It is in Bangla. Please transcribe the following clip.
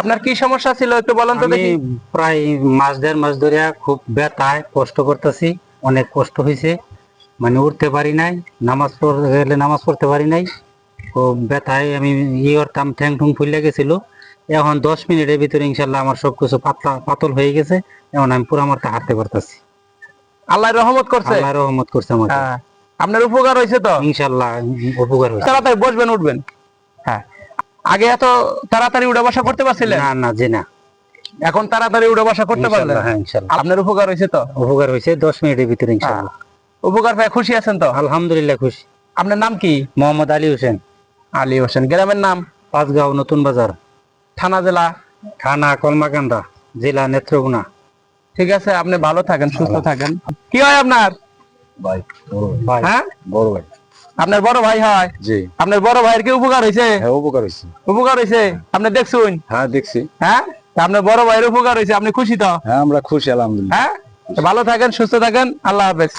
আপনার কি সমস্যা ছিল একটু বলেন তো আমি দেখি। প্রায় মাস দেড় মাস ধরে খুব ব্যথায় কষ্ট করতেছি, অনেক কষ্ট হয়েছে, মানে উঠতে পারি নাই, নামাজ পড়তে গেলে নামাজ পড়তে পারি নাই। তো ব্যথায় আমি করতাম, ঠ্যাং ঠুং ফুলে গেছিল। এখন 10 মিনিটের ভিতরে ইনশাল্লাহ আমার সবকিছু পাতলা পাতল হয়ে গেছে। এখন আমি পুরো মাত্রা হাঁটতে পারতেছি। আল্লাহ রহমত করছে। আল্লাহ রহমত করছে আমাকে। হ্যাঁ, আপনার উপকার হয়েছে তো। ইনশাল্লাহ উপকার হয়েছে। তাড়াতাড়ি বসবেন উঠবেন। হ্যাঁ, আগে এত তাড়াতাড়ি উঠা বসা করতে পারছিলেন? না না, যে না। এখন তাড়াতাড়ি উঠা বসা করতে পারলেন? ইনশাল্লাহ, হ্যাঁ ইনশাল্লাহ আপনার উপকার হয়েছে তো। উপকার হয়েছে 10 মিনিটের ভিতরে হ্যাঁ, ইনশাল্লাহ। উপকার পেয়ে খুশি আছেন তো? আলহামদুলিল্লাহ খুশি। আপনার নাম কি? মোহাম্মদ আলী হোসেন। আলী হোসেন। গ্রামের নাম? পাঁচগাঁও নতুন বাজার, থানা জেলা? থানা কলমাকান্দা, জেলা নেত্রকোনা। ঠিক আছে, আপনি ভালো থাকেন, সুস্থ থাকেন। কি হয় আপনার? ভাই, ভাই, হ্যাঁ, বড় ভাই। আপনার বড় ভাই হয়? জি। আপনার বড় ভাইয়ের কি উপকার হয়েছে? হ্যাঁ, উপকার হয়েছে। উপকার হয়েছে, আপনি দেখছুন? হ্যাঁ, দেখছি। হ্যাঁ, তা আপনার বড় ভাইয়ের উপকার হয়েছে, আপনি খুশি তো? হ্যাঁ, আমরা খুশি আলহামদুলিল্লাহ। হ্যাঁ, তো ভালো থাকেন, সুস্থ থাকেন, আল্লাহ হাফেজ।